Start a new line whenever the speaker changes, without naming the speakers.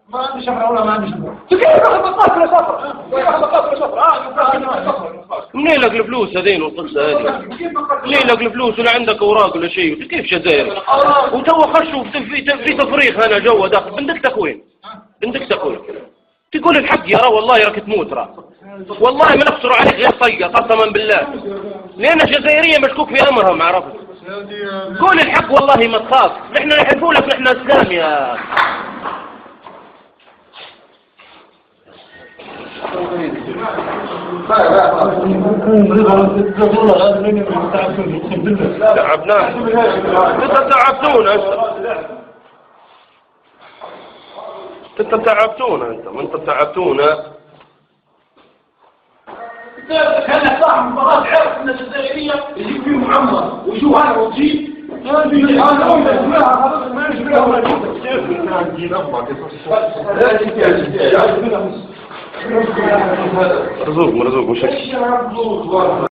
ما عندي شفرة ولا ما عندي شفرة. كيف راح بطاط ولا شفرة؟ راح بطاط ولا شفرة؟
منين لك الفلوس هذين والقصة هذه؟ منين لك الفلوس ولا عندك اوراق ولا شيء؟ كيف جزائر؟ وتوا خشوا في تفريغ هنا جوا داخل. بندقتك وين؟ بندقتك وين؟ تقول الحق يا را والله راك تموت را. والله ما نقصر عليك غير طية قسما بالله. لأن الجزائرية مشكوك في أمرهم عرفت؟ قول الحق والله ما تخاف. نحن نحبوا لك نحن اسلام يا تعبناك. انت تعبتونا انت تعبتونا انت ما انت تعبتونا.
كان صاحب المباراة عرف ان الجزائرية يجيب فيهم عمر ويجوا هنا وتجيب
مرزوق مش